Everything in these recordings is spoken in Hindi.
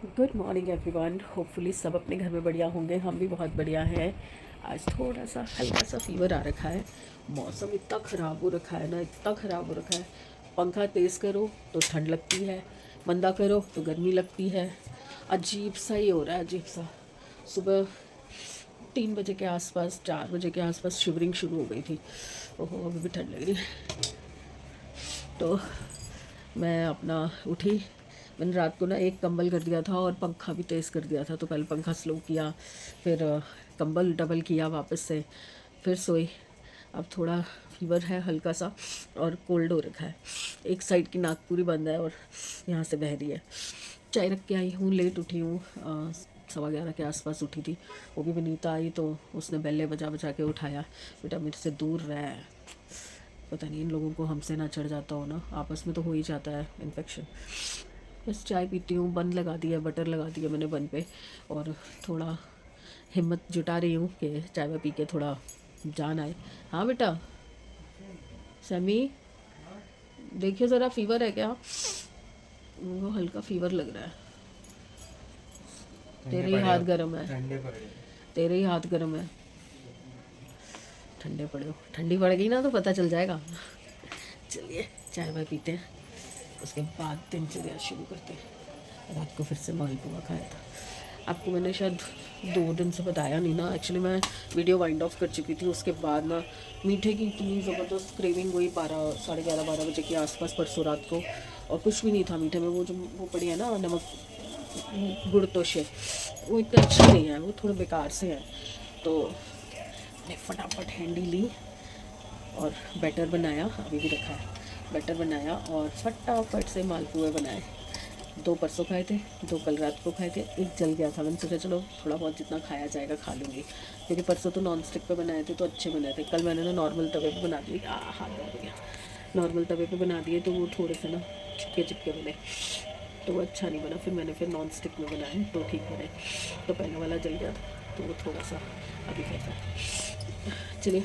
Good morning everyone. होपफुली सब अपने घर में बढ़िया होंगे, हम भी बहुत बढ़िया हैं। आज थोड़ा सा हल्का सा फीवर आ रखा है। मौसम इतना ख़राब हो रखा है ना, इतना ख़राब हो रखा है। पंखा तेज़ करो तो ठंड लगती है, मंदा करो तो गर्मी लगती है। अजीब सा ही हो रहा है, अजीब सा। सुबह 3 बजे के आसपास, 4 बजे के आसपास शिवरिंग शुरू हो गई थी। ओहो, अभी भी ठंड लग रही है। तो मैं अपना उठी। मैंने रात को ना एक कंबल कर दिया था और पंखा भी तेज़ कर दिया था। तो पहले पंखा स्लो किया, फिर कंबल डबल किया वापस से, फिर सोई। अब थोड़ा फीवर है हल्का सा और कोल्ड हो रखा है। एक साइड की नाक पूरी बंद है और यहाँ से बह रही है। चाय रख के आई हूँ, लेट उठी हूँ। 11:15 के आसपास उठी थी। वो भी विनीता आई तो उसने बेल्ले बजा बजा के उठाया, बेटा मेरे से दूर रह। पता नहीं इन लोगों को हमसे ना चढ़ जाता हो ना, आपस में तो हो ही जाता है इन्फेक्शन। बस चाय पीती हूँ, बंद लगा दिया, बटर लगा दिया मैंने बंद पे। और थोड़ा हिम्मत जुटा रही हूँ कि चाय में पी के थोड़ा जान आए। हाँ बेटा सैमी, देखिए ज़रा फीवर है क्या? वो हल्का फीवर लग रहा है। तेरे ही हाथ गर्म है, तेरे ही हाथ गर्म है। ठंडे पड़े हो, ठंडी पड़ गई ना तो पता चल जाएगा। चलिए चाय वाय पीते हैं, उसके बाद दिनचर्या शुरू करते हैं। रात को फिर से मालपुआ खाया था। आपको मैंने शायद 2 दिन से बताया नहीं ना। एक्चुअली मैं वीडियो वाइंड ऑफ कर चुकी थी। उसके बाद ना मीठे की इतनी ज़बरदस्त क्रेविंग हुई 12, साढ़े 11, 12 बजे के आसपास परसों रात को। और कुछ भी नहीं था मीठे में। वो जो वो पड़ी है ना नमक गुड़ तोशे, वो इतने अच्छे नहीं है, वो थोड़े बेकार से हैं। तो मैंने फटाफट हैंडी ली और बैटर बनाया, अभी भी रखा है। बैटर बनाया और फटाफट से मालपुए बनाए। 2 परसों खाए थे, 2 कल रात को खाए थे, एक जल गया था। मैंने सोचा चलो थोड़ा बहुत जितना खाया जाएगा खा लूँगी, क्योंकि परसों तो नॉन स्टिक पे बनाए थे तो अच्छे बने थे। कल मैंने ना नॉर्मल तवे पे बना दिए, हाथ दर्द हो गया। नॉर्मल तवे पे बना दिए तो वो थोड़े से ना चिपके चिपके बने, तो वो अच्छा नहीं बना। फिर मैंने नॉन स्टिक में बनाए तो ठीक बने। तो पहले वाला जल गया था तो वो थोड़ा सा अभी कैसा है। चलिए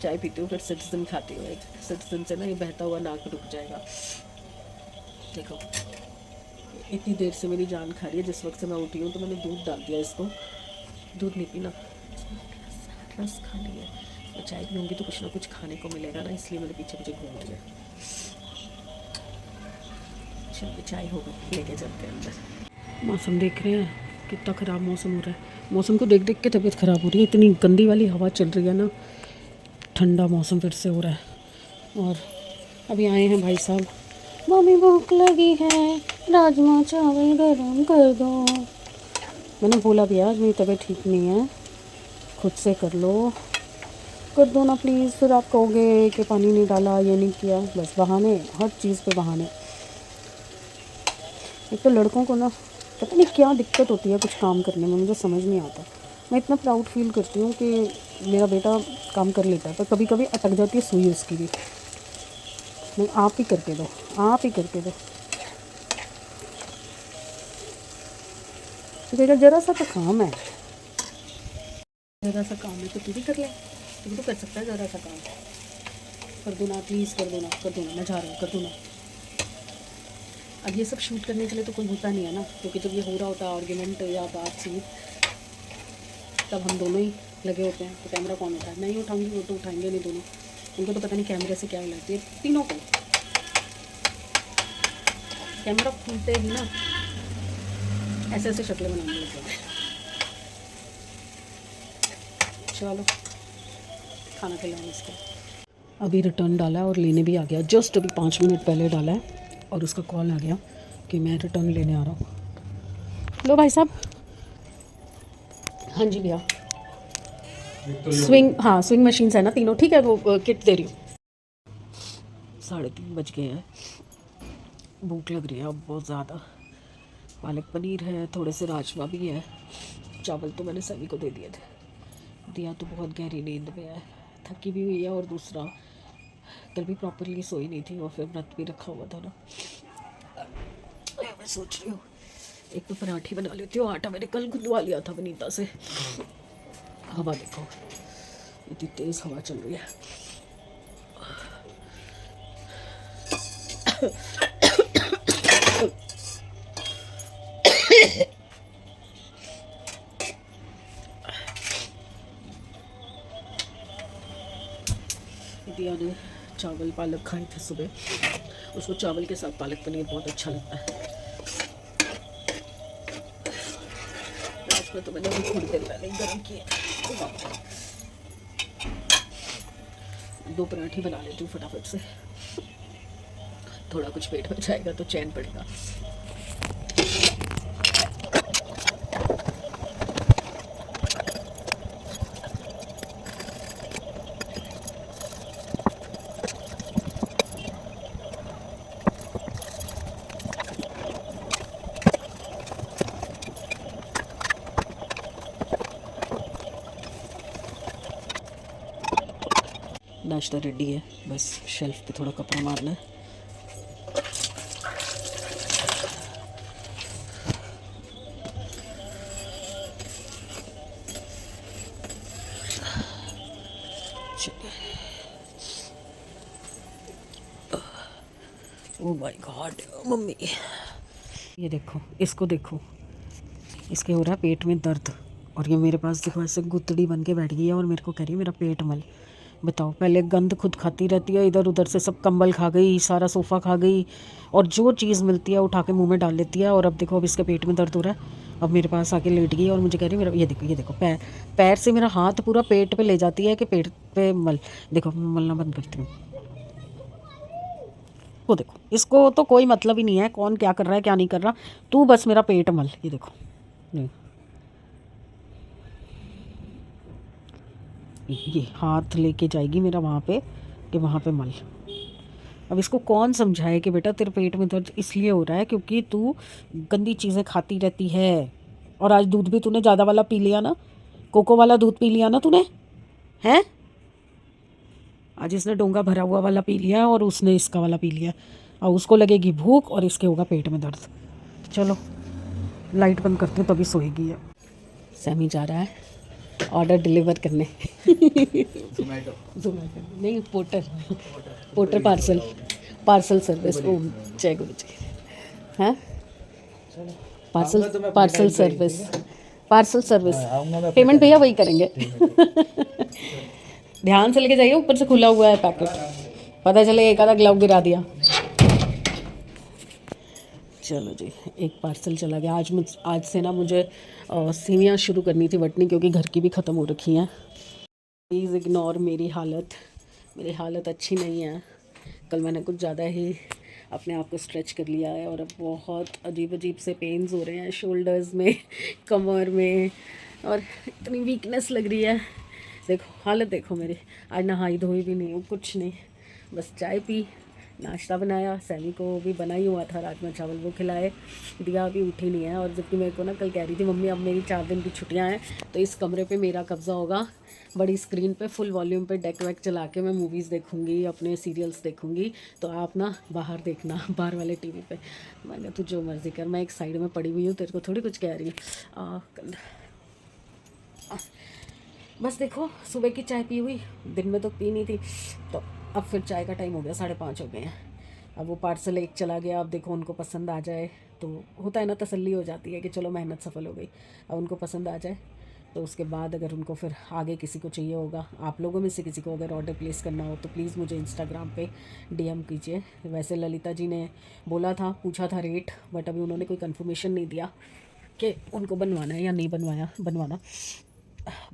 चाय पीती हूँ, फिर सिटीजन खाती हूँ। एक सिटीजन से ना ये बहता हुआ नाक रुक जाएगा। देखो इतनी देर से मेरी जान खा रही है। जिस वक्त से मैं उठी हूँ तो मैंने दूध डाल दिया इसको। दूध नहीं पीना, रस खानी है। मैं चाय पीऊँगी तो कुछ ना कुछ खाने को मिलेगा ना, इसलिए मेरे पीछे पीछे घूम रही है। चलिए चाय हो गई, लेके चलते हैं अंदर। मौसम देख रहे हैं कितना ख़राब मौसम हो रहा है। मौसम को देख देख के तबीयत ख़राब हो रही है। इतनी गंदी वाली हवा चल रही है ना, ठंडा मौसम फिर से हो रहा है। और अभी आए हैं भाई साहब, मम्मी भूख लगी है, राजमा चावल गरम कर दो। मैंने बोला भी आज मेरी तबीयत ठीक नहीं है, खुद से कर दो ना प्लीज़। फिर आप कहोगे कि पानी नहीं डाला, ये नहीं किया। बस बहाने, हर चीज़ पे बहाने। एक तो लड़कों को ना पता नहीं क्या दिक्कत होती है कुछ काम करने में, मुझे समझ नहीं आता। मैं इतना प्राउड फील करती हूँ कि मेरा बेटा काम कर लेता है, पर कभी कभी अटक जाती है सुई उसकी भी। नहीं, आप ही करके दो, आप ही करके दो। तो तेरा ज़रा सा तो काम है, ज़रा सा काम है तो तू भी कर ले। तू भी तो कर सकता है ज़रा सा काम। कर दो ना प्लीज़, कर दो ना, कर दो ना, मैं जा रही हूँ, कर दो ना। अब ये सब शूट करने के लिए तो कोई होता नहीं है ना, क्योंकि जब ये हो रहा होता है आर्ग्यूमेंट या बातचीत, तब हम दोनों ही लगे होते हैं। तो कैमरा कौन उठाए? नहीं उठाऊंगी, वो तो उठाएंगे नहीं दोनों। उनको तो पता नहीं कैमरे से क्या लगती है, तीनों को। कैमरा खुलते ही ना ऐसे ऐसे शक्लें बनाने लग जाते हैं। चलो खाना खिलाऊँ इसको। अभी रिटर्न डाला है और लेने भी आ गया। जस्ट अभी 5 मिनट पहले डाला है और उसका कॉल आ गया कि मैं रिटर्न लेने आ रहा हूँ। लो भाई साहब। हाँ जी भैया। स्विंग, हाँ स्विंग मशीन्स है ना तीनों, ठीक है वो किट दे रही हूँ। 3:30 बज गए हैं। भूख लग रही है अब बहुत ज़्यादा। पालक पनीर है, थोड़े से राजमा भी है। चावल तो मैंने सभी को दे दिए थे। दिया तो बहुत गहरी नींद में है, थकी भी हुई है। और दूसरा कल भी प्रॉपरली सोई नहीं थी और फिर व्रत भी रखा हुआ था ना। मैं सोच रही हूँ एक तो पराठे बना लेती हूँ। आटा मैंने कल गुंदवा लिया था वनीता से। हवा देखो, इतनी तेज़ हवा चल रही है। ने चावल पालक खाए थे सुबह, उसको चावल के साथ पालक पनीर बहुत अच्छा लगता है। रात में तो मैंने अभी थोड़ी देर पहले गर्म किए, 2 पराठे बना लेती हूँ फटाफट से, थोड़ा कुछ पेट में जाएगा तो चैन पड़ेगा। नाश्ता रेडी है, बस शेल्फ पे थोड़ा कपड़ा मारना है। ओह माय गॉड मम्मी, ये देखो, इसको देखो, इसके हो रहा है पेट में दर्द, और ये मेरे पास देखो ऐसे गुत्तड़ी बन के बैठ गई है और मेरे को कह रही है मेरा पेट मल। बताओ, पहले गंद खुद खाती रहती है, इधर उधर से सब कंबल खा गई, सारा सोफ़ा खा गई, और जो चीज़ मिलती है उठा के मुंह में डाल लेती है। और अब देखो, अब इसके पेट में दर्द हो रहा है, अब मेरे पास आके लेट गई और मुझे कह रही है मेरा, ये देखो पैर से मेरा हाथ पूरा पेट पे ले जाती है कि पेट पे मल। देखो मलना बंद करती हूँ, वो देखो, इसको तो कोई मतलब ही नहीं है कौन क्या कर रहा है क्या नहीं कर रहा, तू बस मेरा पेट मल। ये देखो, नहीं, ये हाथ लेके जाएगी मेरा वहाँ पे कि वहाँ पे मल। अब इसको कौन समझाए कि बेटा तेरे पेट में दर्द इसलिए हो रहा है क्योंकि तू गंदी चीज़ें खाती रहती है। और आज दूध भी तूने ज़्यादा वाला पी लिया ना, कोको वाला दूध पी लिया ना तूने, हैं? आज इसने डोंगा भरा हुआ वाला पी लिया और उसने इसका वाला पी लिया, और उसको लगेगी भूख और इसके होगा पेट में दर्द। चलो लाइट बंद करते हैं, तभी सोएगी है। सैमी जा रहा है ऑर्डर डिलीवर करने। जोमेटो नहीं, पोर्टर पार्सल सर्विस। ओ जय गुरु जी। हाँ, पार्सल सर्विस पेमेंट भैया वही करेंगे। ध्यान से लेके जाइए, ऊपर से खुला हुआ है पैकेट, पता चले एक आधा ग्लव गिरा दिया। चलो जी, एक पार्सल चला गया। आज से ना मुझे सेवियाँ शुरू करनी थी बटनी, क्योंकि घर की भी ख़त्म हो रखी हैं। प्लीज़ इग्नोर मेरी हालत अच्छी नहीं है। कल मैंने कुछ ज़्यादा ही अपने आप को स्ट्रेच कर लिया है और अब बहुत अजीब से पेन्स हो रहे हैं शोल्डर्स में, कमर में, और इतनी वीकनेस लग रही है। देखो हालत देखो मेरी, आज नहाई धोई भी नहीं हूँ, कुछ नहीं, बस चाय पी, नाश्ता बनाया, सैमी को भी बना ही हुआ था राजमा चावल, वो खिलाए, दिया अभी उठी नहीं है। और जबकि मेरे को ना कल कह रही थी मम्मी अब मेरी 4 दिन की छुट्टियां हैं तो इस कमरे पे मेरा कब्ज़ा होगा, बड़ी स्क्रीन पे फुल वॉल्यूम पे डेक वैक चला के मैं मूवीज़ देखूंगी, अपने सीरियल्स देखूंगी, तो आप ना बाहर देखना, बाहर वाले टीवी पे। मैंने तो जो मर्ज़ी कर, मैं एक साइड में पड़ी हुई हूँ, तेरे को थोड़ी कुछ कह रही हूँ। बस देखो, सुबह की चाय पी हुई, दिन में तो पी नहीं थी, तो अब फिर चाय का टाइम हो गया, 5:30 हो गए हैं। अब वो पार्सल एक चला गया, अब देखो उनको पसंद आ जाए तो होता है ना, तसल्ली हो जाती है कि चलो मेहनत सफल हो गई। अब उनको पसंद आ जाए तो उसके बाद अगर उनको फिर आगे किसी को चाहिए होगा, आप लोगों में से किसी को अगर ऑर्डर प्लेस करना हो तो प्लीज़ मुझे इंस्टाग्राम पे डीएम कीजिए। वैसे ललिता जी ने बोला था, पूछा था रेट, बट अभी उन्होंने कोई कंफर्मेशन नहीं दिया कि उनको बनवाना है या नहीं बनवाना।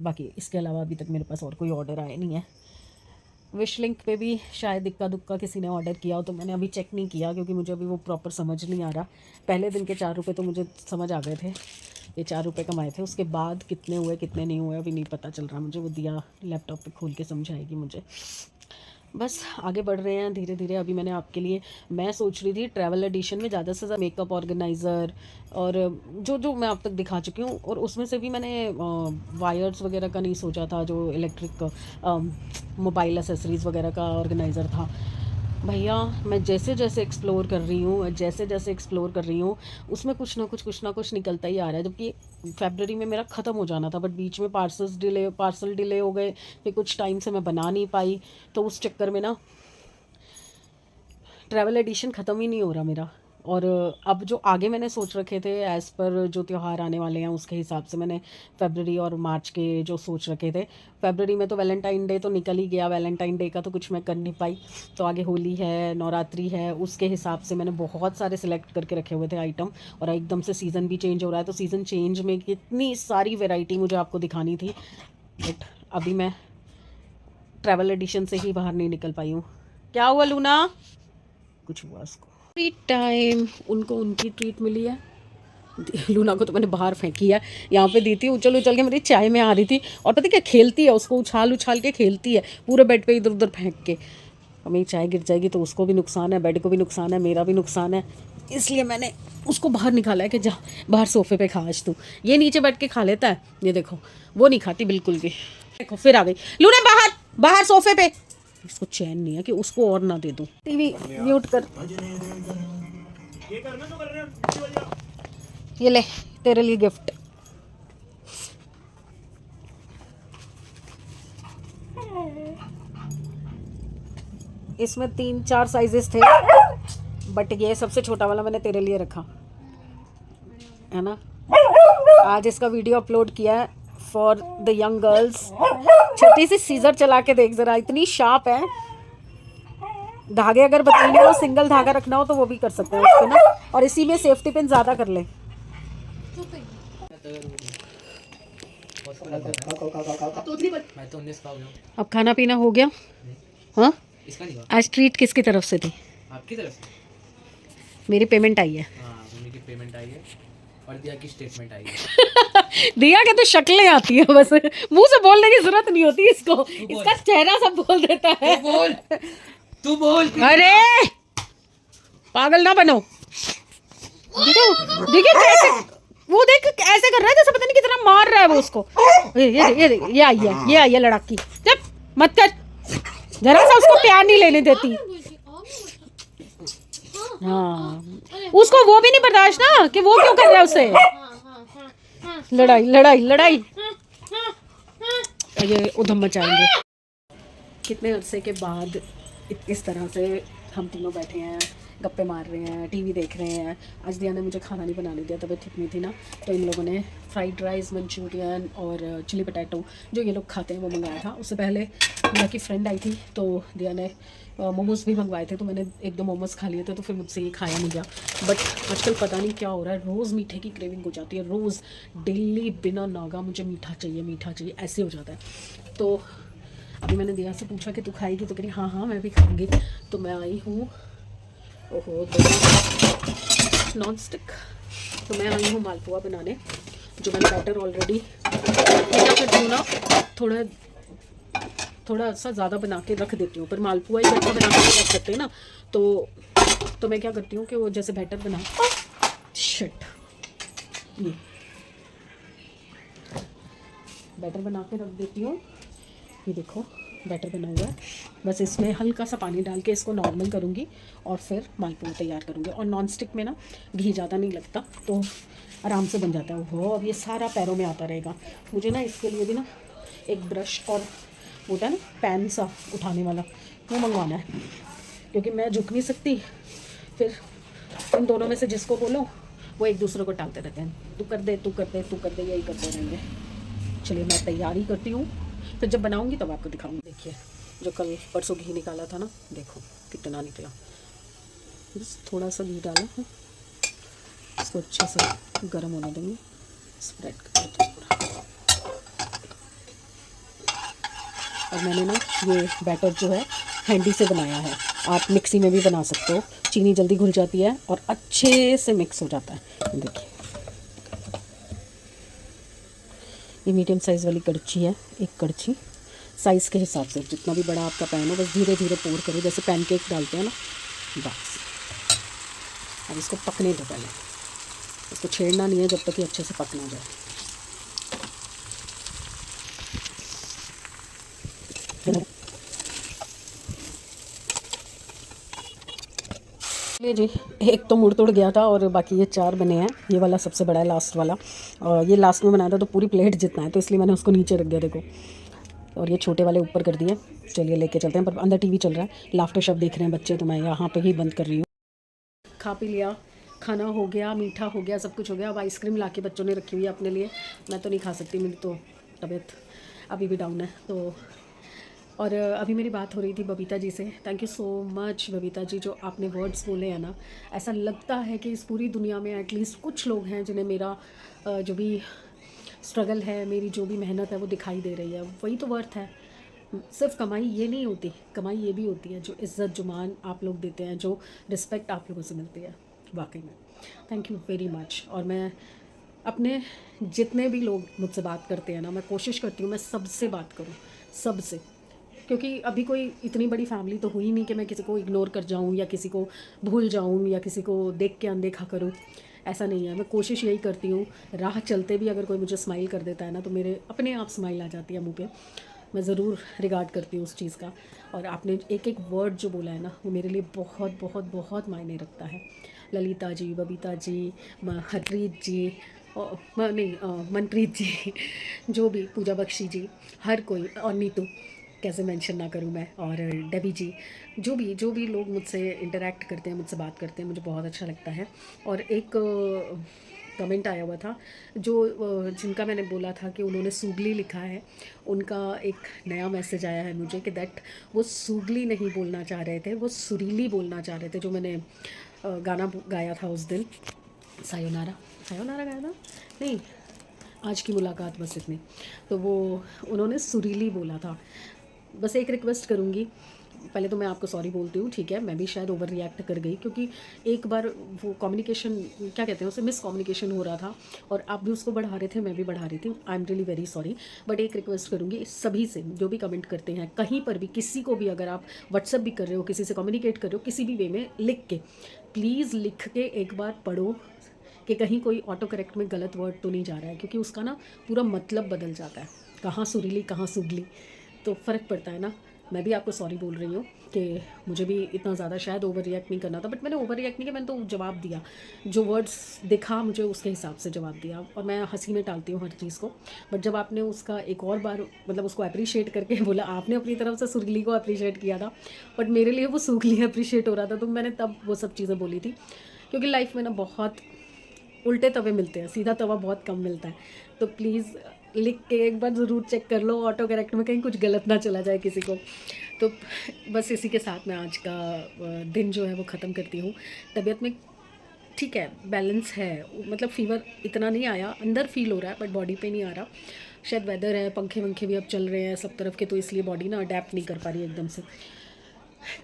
बाकी इसके अलावा अभी तक मेरे पास और कोई ऑर्डर आया नहीं है। विश लिंक पे भी शायद इक्का दुक्का किसी ने ऑर्डर किया हो, तो मैंने अभी चेक नहीं किया क्योंकि मुझे अभी वो प्रॉपर समझ नहीं आ रहा। पहले दिन के 4 रुपये तो मुझे समझ आ गए थे, ये 4 रुपये कमाए थे, उसके बाद कितने हुए कितने नहीं हुए अभी नहीं पता चल रहा मुझे। वो दिया लैपटॉप पे खोल के समझाएगी मुझे। बस आगे बढ़ रहे हैं धीरे धीरे। अभी मैंने आपके लिए, मैं सोच रही थी ट्रैवल एडिशन में ज़्यादा से ज़्यादा मेकअप ऑर्गेनाइज़र और जो मैं अब तक दिखा चुकी हूँ, और उसमें से भी मैंने वायर्स वगैरह का नहीं सोचा था, जो इलेक्ट्रिक मोबाइल एसेसरीज़ वगैरह का ऑर्गेनाइज़र था। भैया मैं जैसे जैसे एक्सप्लोर कर रही हूँ उसमें कुछ ना कुछ निकलता ही आ रहा है। जबकि फरवरी में मेरा ख़त्म हो जाना था, बट बीच में पार्सल डिले हो गए, फिर कुछ टाइम से मैं बना नहीं पाई, तो उस चक्कर में ना ट्रैवल एडिशन ख़त्म ही नहीं हो रहा मेरा। और अब जो आगे मैंने सोच रखे थे एज़ पर जो त्यौहार आने वाले हैं उसके हिसाब से मैंने फरवरी और मार्च के जो सोच रखे थे। फरवरी में तो वैलेंटाइन डे तो निकल ही गया, वैलेंटाइन डे का तो कुछ मैं कर नहीं पाई। तो आगे होली है, नवरात्रि है, उसके हिसाब से मैंने बहुत सारे सिलेक्ट करके रखे हुए थे आइटम। और एकदम से सीज़न भी चेंज हो रहा है, तो सीज़न चेंज में कितनी सारी वेराइटी मुझे आपको दिखानी थी, बट अभी मैं ट्रैवल एडिशन से ही बाहर नहीं निकल पाई हूँ। क्या हुआ लूना? कुछ हुआ उसको। ट्रीट टाइम, उनको उनकी ट्रीट मिली है। लूना को तो मैंने बाहर फेंकी है, यहाँ पे दी थी उछल उछल के, मेरी चाय में आ रही थी और पता क्या खेलती है, उसको उछाल उछाल के खेलती है पूरे बेड पे इधर उधर फेंक के। और मेरी चाय गिर जाएगी तो उसको भी नुकसान है, बेड को भी नुकसान है, मेरा भी नुकसान है। इसलिए मैंने उसको बाहर निकाला है कि जा बाहर सोफे पे खा आज तू। ये नीचे बैठ के खा लेता है, ये देखो वो नहीं खाती बिल्कुल भी। देखो फिर आ गई लूना बाहर, बाहर सोफे पे। इसको चैन नहीं है कि उसको और ना दे दूँ। टीवी म्यूट कर। ये ले तेरे लिए गिफ्ट। इसमें 3-4 साइजेस थे, बट ये सबसे छोटा वाला मैंने तेरे लिए रखा है ना। आज इसका वीडियो अपलोड किया है फॉर द यंग गर्ल्स। छोटी सी सीजर चला के देख जरा, इतनी शार्प है। धागे अगर बताइए हो, सिंगल धागा रखना हो तो वो भी कर सकते हैं उस पे ना, और इसी में सेफ्टी पिन ज़्यादा कर ले। अब खाना पीना हो गया? हाँ, आज ट्रीट किसकी तरफ से थी? आपकी तरफ से। मेरी पेमेंट आई है। हाँ, मम्मी की पेमेंट आई है और दिया की स्टेटमेंट आई है। दिया के तो शक्लें आती है, बस मुंह से बोलने की जरूरत नहीं होती इसको, इसका चेहरा सब बोल देता है। तू बोल। अरे पागल ना बनो। देखिए कैसे वो, देख ऐसे कर रहा है जैसे पता नहीं कितना मार रहा है वो उसको। ये आई है लड़ाकी। जब मत कर, जरा सा उसको प्यार नहीं लेने देती। हाँ, उसको वो भी नहीं बर्दाश्त ना कि वो क्यों कर रहा है उसे। लड़ाई लड़ाई लड़ाई, ये उधम मचाएंगे। कितने अरसे के बाद इस तरह से हम तीनों बैठे हैं, गप्पे मार रहे हैं, टीवी देख रहे हैं। आज दिया ने मुझे खाना नहीं बनाने दिया, तबीयत ठीक नहीं थी ना, तो इन लोगों ने फ्राइड राइस, मंचूरियन और चिली पटैटो जो ये लोग खाते हैं वो मंगाया था। उससे पहले दिया की फ्रेंड आई थी तो दिया ने मोमोज़ भी मंगवाए थे, तो मैंने 1-2 मोमोज़ खा लिए थे, तो फिर मुझसे ये खाया नहीं गया। बट आजकल पता नहीं क्या हो रहा है, रोज़ मीठे की क्रेविंग हो जाती है, रोज़ डेली बिना नागा मुझे मीठा चाहिए ऐसे हो जाता है। तो अभी मैंने दिया से पूछा कि तू खाएगी, तो कह रही हाँ हाँ मैं भी खाऊंगी। तो मैं आई हूँ, ओहो नॉन स्टिक, तो मैं आई हूँ मालपुआ बनाने। जो मैंने बैटर ऑलरेडी क्या करती हूँ ना, थोड़ा सा ज़्यादा बना के रख देती हूँ, पर मालपुआ ही बैटर बना के रख सकते हैं ना। तो मैं क्या करती हूँ कि वो जैसे बैटर बना शिट ये बैटर बना के रख देती हूँ। ये देखो बैटर बना हुआ है, बस इसमें हल्का सा पानी डाल के इसको नॉर्मल करूँगी और फिर मालपुआ तैयार करूँगी। और नॉन स्टिक में ना घी ज़्यादा नहीं लगता, तो आराम से बन जाता है वो। अब ये सारा पैरों में आता रहेगा। मुझे ना इसके लिए भी ना एक ब्रश और होता है ना पैन सा उठाने वाला, वो मंगवाना है, क्योंकि मैं झुक नहीं सकती। फिर इन दोनों में से जिसको बोलो वो एक दूसरे को टालते रहते हैं, तू कर दे तू कर दे तू कर दे, यही करते रहेंगे। चलिए मैं तैयारी करती हूँ, फिर जब बनाऊँगी तब आपको दिखाऊँगी। देखिए जो कल परसों घी निकाला था ना, देखो कितना निकला। बस थोड़ा सा घी डाला है, इसको अच्छे से गर्म होने देंगे, स्प्रेड कर देते हैं पूरा। और मैंने ना ये बैटर जो है हैंडी से बनाया है, आप मिक्सी में भी बना सकते हो, चीनी जल्दी घुल जाती है और अच्छे से मिक्स हो जाता है। देखिए ये मीडियम साइज़ वाली कड़छी है, एक कड़छी साइज़ के हिसाब से, जितना भी बड़ा आपका पैन हो बस धीरे धीरे पोर करो, जैसे पैनकेक डालते हैं ना, बस। अब इसको पकने दो, पहले इसको छेड़ना नहीं है जब तक कि अच्छे से पक ना जाए। ये जी एक तो मुड़ तोड़ गया था और बाकी ये 4 बने हैं। ये वाला सबसे बड़ा है, लास्ट वाला, और ये लास्ट में बनाया था तो पूरी प्लेट जितना है, तो इसलिए मैंने उसको नीचे रख दिया, देखो। और ये छोटे वाले ऊपर कर दिए। चलिए लेके चलते हैं, पर अंदर टीवी चल रहा है, लाफ्टर शो देख रहे हैं बच्चे, तो मैं यहाँ पे ही बंद कर रही हूँ। खा पी लिया, खाना हो गया, मीठा हो गया, सब कुछ हो गया। अब आइसक्रीम ला के बच्चों ने रखी हुई है अपने लिए, मैं तो नहीं खा सकती, मेरी तो तबीयत अभी भी डाउन है। तो और अभी मेरी बात हो रही थी बबीता जी से। Thank you so much Babita ji, जो आपने वर्ड्स बोले हैं ना, ऐसा लगता है कि इस पूरी दुनिया में एटलीस्ट कुछ लोग हैं जिन्हें मेरा जो भी स्ट्रगल है, मेरी जो भी मेहनत है वो दिखाई दे रही है। वही तो वर्थ है। सिर्फ कमाई ये नहीं होती, कमाई ये भी होती है जो इज़्ज़त, जो मान आप लोग देते हैं, जो रिस्पेक्ट आप लोगों से मिलती है। वाकई में थैंक यू वेरी मच। और मैं अपने जितने भी लोग मुझसे बात करते हैं ना, मैं कोशिश करती हूँ मैं सबसे बात करूँ, सबसे, क्योंकि अभी कोई इतनी बड़ी फैमिली तो हुई नहीं कि मैं किसी को इग्नोर कर जाऊँ या किसी को भूल जाऊँ या किसी को देख के अनदेखा करूँ। ऐसा नहीं है। मैं कोशिश यही करती हूँ, राह चलते भी अगर कोई मुझे स्माइल कर देता है ना, तो मेरे अपने आप स्माइल आ जाती है मुंह पे। मैं ज़रूर रिगार्ड करती हूँ उस चीज़ का। और आपने एक एक वर्ड जो बोला है ना, वो मेरे लिए बहुत बहुत बहुत मायने रखता है। ललिता जी, बबीता जी, हरप्रीत जी, मनप्रीत जी, जो भी, पूजा बख्शी जी, हर कोई, और नीतू, कैसे मेंशन ना करूं मैं, और डेबी जी, जो भी लोग मुझसे इंटरेक्ट करते हैं, मुझसे बात करते हैं, मुझे बहुत अच्छा लगता है। और एक कमेंट आया हुआ था जो जिनका मैंने बोला था कि उन्होंने सूगली लिखा है, उनका एक नया मैसेज आया है मुझे कि दैट वो सूगली नहीं बोलना चाह रहे थे, वो सुरीली बोलना चाह रहे थे। जो मैंने गाना गाया था उस दिन, सायोनारा, सायोनारा गाया था, नहीं, आज की मुलाकात बस इतनी, तो वो उन्होंने सुरीली बोला था। बस एक रिक्वेस्ट करूँगी, पहले तो मैं आपको सॉरी बोलती हूँ, ठीक है, मैं भी शायद ओवर रिएक्ट कर गई, क्योंकि एक बार वो कम्युनिकेशन, क्या कहते हैं उसे, मिस कम्युनिकेशन हो रहा था, और आप भी उसको बढ़ा रहे थे, मैं भी बढ़ा रही थी। I am really very sorry. But एक रिक्वेस्ट करूँगी सभी से, जो भी कमेंट करते हैं कहीं पर भी, किसी को भी, अगर आप व्हाट्सअप भी कर रहे हो, किसी से कम्युनिकेट कर रहे हो, किसी भी वे में, लिख के, प्लीज़ लिख के एक बार पढ़ो कि कहीं कोई ऑटो करेक्ट में गलत वर्ड तो नहीं जा रहा है, क्योंकि उसका ना पूरा मतलब बदल जाता है। कहाँ सुरीली, कहाँ सुगली, तो फ़र्क पड़ता है ना। मैं भी आपको सॉरी बोल रही हूँ कि मुझे भी इतना ज़्यादा शायद ओवर रिएक्ट नहीं करना था, बट मैंने ओवर रिएक्ट नहीं किया, मैंने तो जवाब दिया, जो वर्ड्स दिखा मुझे उसके हिसाब से जवाब दिया, और मैं हंसी में टालती हूँ हर चीज़ को। बट जब आपने उसका एक और बार मतलब उसको अप्रिशिएट करके बोला, आपने अपनी तरफ से सुरीली को अप्रिशिएट किया था, बट मेरे लिए वो सूगली अप्रिशिएट हो रहा था, तो मैंने तब वो सब चीज़ें बोली थी। क्योंकि लाइफ में ना बहुत उल्टे तवे मिलते हैं, सीधा तवा बहुत कम मिलता है। तो प्लीज़ लिख के एक बार ज़रूर चेक कर लो ऑटो करेक्ट में, कहीं कुछ गलत ना चला जाए किसी को। तो बस इसी के साथ मैं आज का दिन जो है वो ख़त्म करती हूँ। तबीयत में ठीक है, बैलेंस है, मतलब फ़ीवर इतना नहीं आया, अंदर फील हो रहा है बट बॉडी पे नहीं आ रहा। शायद वेदर है, पंखे वंखे भी अब चल रहे हैं सब तरफ के, तो इसलिए बॉडी ना अडेप्ट नहीं कर पा रही है एकदम से।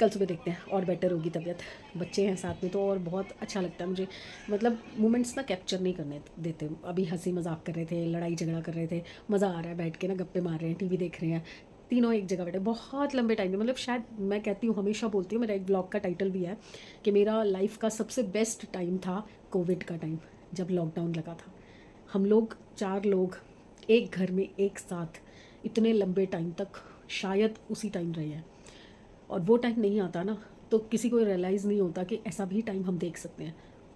कल सुबह देखते हैं और बेटर होगी तबीयत। बच्चे हैं साथ में तो और बहुत अच्छा लगता है मुझे, मतलब मोमेंट्स ना कैप्चर नहीं करने देते। अभी हंसी मजाक कर रहे थे, लड़ाई झगड़ा कर रहे थे, मज़ा आ रहा है, बैठ के ना गप्पे मार रहे हैं, टीवी देख रहे हैं, तीनों एक जगह बैठे बहुत लंबे टाइम में। मतलब शायद मैं कहती हूँ, हमेशा बोलती हूँ, मेरा एक ब्लॉग का टाइटल भी है कि मेरा लाइफ का सबसे बेस्ट टाइम था कोविड का टाइम, जब लॉकडाउन लगा था। हम लोग 4 लोग एक घर में एक साथ इतने लंबे टाइम तक शायद उसी टाइम रहे हैं। और वो टाइम नहीं आता ना, तो किसी को रियलाइज़ नहीं होता कि ऐसा भी टाइम हम देख सकते हैं।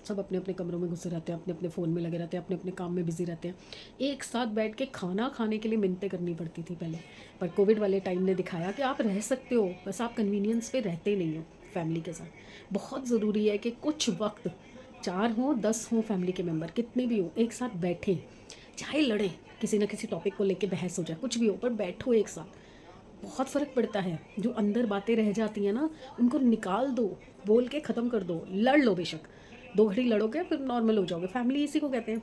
सब अपने अपने कमरों में घुसे रहते हैं, अपने अपने फ़ोन में लगे रहते हैं, अपने अपने काम में बिज़ी रहते हैं। एक साथ बैठ के खाना खाने के लिए मिन्नतें करनी पड़ती थी पहले, पर कोविड वाले टाइम ने दिखाया कि आप रह सकते हो, बस आप कन्वीनियंस पे रहते नहीं हो फैमिली के साथ। बहुत ज़रूरी है कि कुछ वक्त 4 हों 10 हों फैमिली के मेम्बर, कितने भी हों, एक साथ बैठें, चाहे लड़ें, किसी ना किसी टॉपिक को लेके बहस हो जाए, कुछ भी हो, पर बैठो एक साथ। बहुत फ़र्क पड़ता है। जो अंदर बातें रह जाती हैं ना, उनको निकाल दो, बोल के ख़त्म कर दो, लड़ लो बेशक, 2 घड़ी लड़ोगे फिर नॉर्मल हो जाओगे। फैमिली इसी को कहते हैं।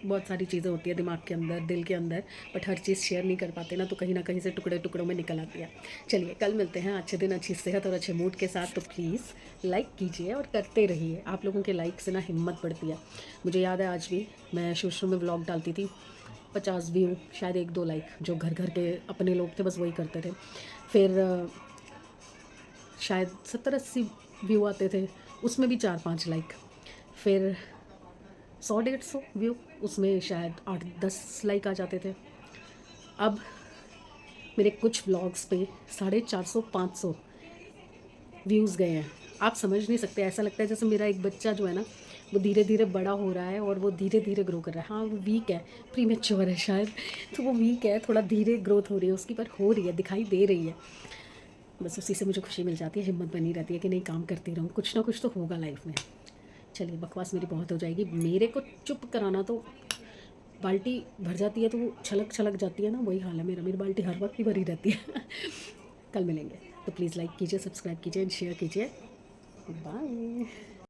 बहुत सारी चीज़ें होती है दिमाग के अंदर, दिल के अंदर, बट हर चीज़ शेयर नहीं कर पाते ना, तो कहीं ना कहीं से टुकड़े टुकड़ों में निकल आती है। चलिए कल मिलते हैं अच्छे दिन, अच्छी सेहत और अच्छे मूड के साथ। तो प्लीज़ लाइक कीजिए और करते रहिए, आप लोगों के लाइक से ना हिम्मत बढ़ती है। मुझे याद है आज भी मैं शुरू में व्लॉग डालती थी, 50 व्यू, शायद 1-2 लाइक, जो घर घर के अपने लोग थे बस वही करते थे। फिर शायद 70-80 व्यू आते थे, उसमें भी 4-5 लाइक। फिर 100-150 व्यू, उसमें शायद 8-10 लाइक आ जाते थे। अब मेरे कुछ व्लॉग्स पे 450-500 व्यूज़ गए हैं। आप समझ नहीं सकते, ऐसा लगता है जैसे मेरा एक बच्चा जो है ना, वो धीरे धीरे बड़ा हो रहा है और वो धीरे धीरे ग्रो कर रहा है। हाँ वो वीक है, प्रीमेच्योर है शायद, तो वो वीक है, थोड़ा धीरे ग्रोथ हो रही है उसकी, पर हो रही है, दिखाई दे रही है। बस उसी से मुझे खुशी मिल जाती है, हिम्मत बनी रहती है कि नहीं काम करती रहूँ, कुछ ना कुछ तो होगा लाइफ में। चलिए बकवास मेरी बहुत हो जाएगी, मेरे को चुप कराना तो बाल्टी भर जाती है तो वो छलक छलक जाती है ना, वही हाल है मेरा, मेरी बाल्टी हर वक्त ही भरी रहती है। कल मिलेंगे, तो प्लीज़ लाइक कीजिए, सब्सक्राइब कीजिए एंड शेयर कीजिए। बाय।